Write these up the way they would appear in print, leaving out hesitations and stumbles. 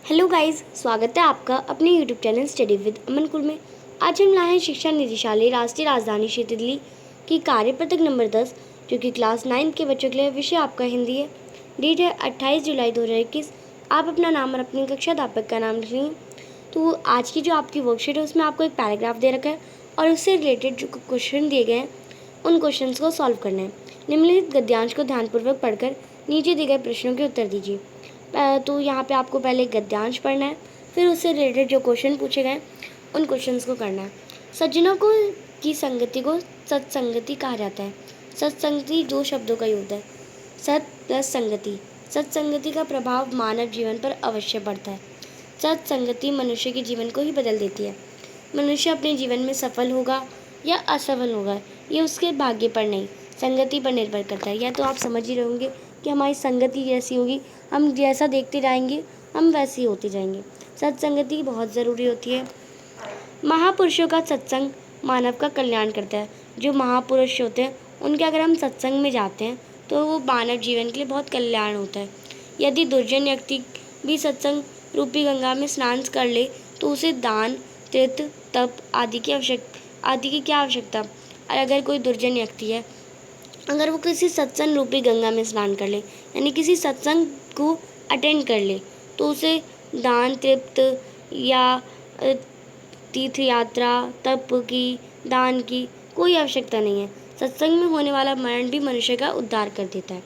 Hello guys, स्वागत है आपका अपने यूट्यूब चैनल स्टडी विद अमन कुल में। आज हम लाए हैं शिक्षा निदेशालय राष्ट्रीय राजधानी क्षेत्र दिल्ली की कार्य पत्रक नंबर 10, जो कि क्लास 9 के बच्चों के लिए विषय आपका हिंदी है। डेट है 28 जुलाई 2021। आप अपना नाम और अपनी कक्षा अध्यापक का नाम लिखेंगे। तो आज की जो आपकी वर्कशीट है उसमें आपको एक पैराग्राफ दे रखा है और उससे रिलेटेड जो क्वेश्चन दिए गए हैं उन क्वेश्चन को सॉल्व करना है। निम्नलिखित गद्यांश को ध्यानपूर्वक पढ़कर नीचे दिए गए प्रश्नों के उत्तर दीजिए। तो यहाँ पे आपको पहले गद्यांश पढ़ना है, फिर उससे रिलेटेड जो क्वेश्चन पूछे गए उन क्वेश्चंस को करना है। सज्जनों को की संगति को सत्संगति कहा जाता है। सत्संगति दो शब्दों का योग है, सत प्लस संगति। सत्संगति का प्रभाव मानव जीवन पर अवश्य पड़ता है। सत्संगति मनुष्य के जीवन को ही बदल देती है। मनुष्य अपने जीवन में सफल होगा या असफल होगा ये उसके भाग्य पर नहीं, संगति पर निर्भर करता है। या तो आप समझ ही रहे होंगे कि हमारी संगति जैसी होगी, हम जैसा देखते जाएंगे हम वैसे ही होते जाएंगे। सत्संगति बहुत ज़रूरी होती है। महापुरुषों का सत्संग मानव का कल्याण करता है। जो महापुरुष होते हैं उनके अगर हम सत्संग में जाते हैं तो वो मानव जीवन के लिए बहुत कल्याण होता है। यदि दुर्जन व्यक्ति भी सत्संग रूपी गंगा में स्नान कर ले तो उसे दान, तीर्थ, तप आदि की क्या आवश्यकता। और अगर कोई दुर्जन व्यक्ति है, अगर वो किसी सत्संग रूपी गंगा में स्नान कर ले, यानी किसी सत्संग को अटेंड कर ले, तो उसे दान, तृप्त या तीर्थ यात्रा, तप की, दान की कोई आवश्यकता नहीं है। सत्संग में होने वाला मरण भी मनुष्य का उद्धार कर देता है।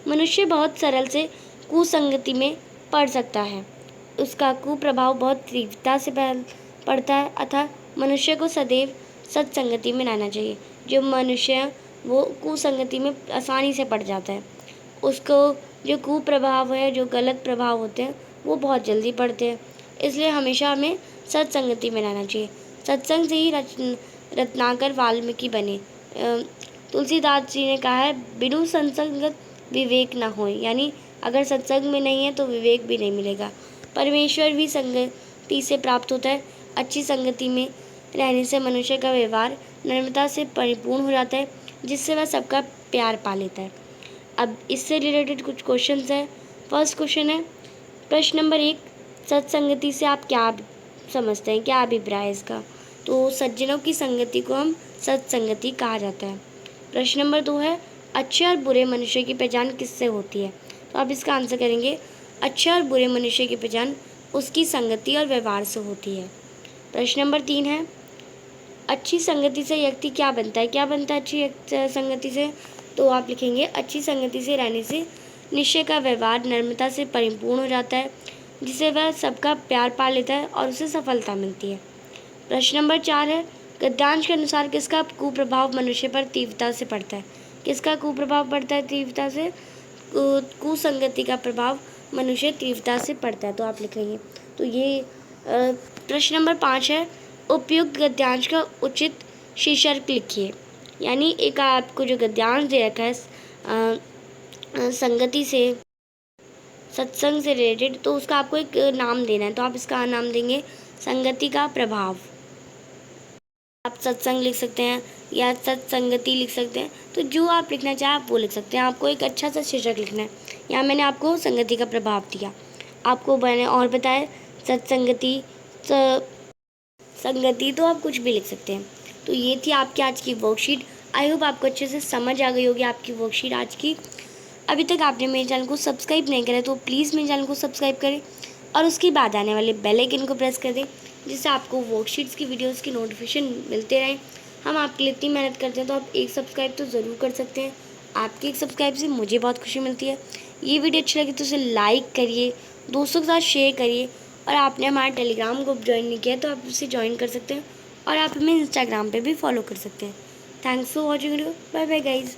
मनुष्य बहुत सरल से कुसंगति में पड़ सकता है। उसका कुप्रभाव बहुत तीव्रता से पड़ता है, अतः मनुष्य को सदैव सत्संगति में रहना चाहिए। जो मनुष्य वो कुसंगति में आसानी से पड़ जाता है, उसको जो कुप्रभाव है, जो गलत प्रभाव होते हैं वो बहुत जल्दी पड़ते हैं। इसलिए हमेशा हमें सत्संगति में रहना चाहिए। सत्संग से ही रत्नाकर वाल्मीकि बने। तुलसीदास जी ने कहा है, बिनु सत्संगत विवेक ना होए, यानी अगर सत्संग में नहीं है तो विवेक भी नहीं मिलेगा। परमेश्वर भी संगति से प्राप्त होता है। अच्छी संगति में रहने से मनुष्य का व्यवहार नम्रता से परिपूर्ण हो जाता है, जिससे वह सबका प्यार पा लेता है। अब इससे रिलेटेड कुछ क्वेश्चंस हैं। फर्स्ट क्वेश्चन है, प्रश्न नंबर 1, सत्संगति से आप क्या समझते हैं, क्या अभिप्राय है इसका। तो सज्जनों की संगति को हम सत्संगति कहा जाता है। प्रश्न नंबर 2 है, अच्छे और बुरे मनुष्य की पहचान किससे होती है। तो आप इसका आंसर करेंगे, अच्छे और बुरे मनुष्य की पहचान उसकी संगति और व्यवहार से होती है। प्रश्न नंबर 3 है, अच्छी संगति से व्यक्ति क्या बनता है, क्या बनता है अच्छी संगति से। तो आप लिखेंगे, अच्छी संगति से रहने से निश्चय का व्यवहार नम्रता से परिपूर्ण हो जाता है, जिससे वह सबका प्यार पा लेता है और उसे सफलता मिलती है। प्रश्न नंबर 4 है, गद्यांश के अनुसार किसका कुप्रभाव मनुष्य पर तीव्रता से पड़ता है। किसका कुप्रभाव पड़ता है तीव्रता से। कुसंगति का प्रभाव मनुष्य तीव्रता से पड़ता है। तो आप लिखेंगे, तो ये प्रश्न नंबर 5 है, उपयुक्त गद्यांश का उचित शीर्षक लिखिए। यानी एक आपको जो गद्यांश दे रखा है संगति से, सत्संग से रिलेटेड, तो उसका आपको एक नाम देना है। तो आप इसका नाम देंगे संगति का प्रभाव। आप सत्संग लिख सकते हैं या सत्संगति लिख सकते हैं, तो जो आप लिखना चाहें आप वो लिख सकते हैं। आपको एक अच्छा सा शीर्षक लिखना है। यहाँ मैंने आपको संगति का प्रभाव दिया, आपको मैंने और बताया सत्संगति, संगति, तो आप कुछ भी लिख सकते हैं। तो ये थी आपकी आज की वर्कशीट। आई होप आपको अच्छे से समझ आ गई होगी आपकी वर्कशीट आज की। अभी तक आपने मेरे चैनल को सब्सक्राइब नहीं करा तो प्लीज़ मेरे चैनल को सब्सक्राइब करें और उसके बाद आने वाले बेल आइकन को प्रेस कर दें, जिससे आपको वर्कशीट्स की वीडियोस की नोटिफिकेशन मिलते रहें। हम आपके लिए इतनी मेहनत करते हैं, तो आप एक सब्सक्राइब तो ज़रूर कर सकते हैं। आपकी एक सब्सक्राइब से मुझे बहुत खुशी मिलती है। ये वीडियो अच्छी लगी तो उसे लाइक करिए, दोस्तों के साथ शेयर करिए, और आपने हमारा टेलीग्राम ग्रुप ज्वाइन नहीं किया तो आप उसे ज्वाइन कर सकते हैं, और आप हमें इंस्टाग्राम पे भी फॉलो कर सकते हैं। Thanks for watching video. Bye bye guys.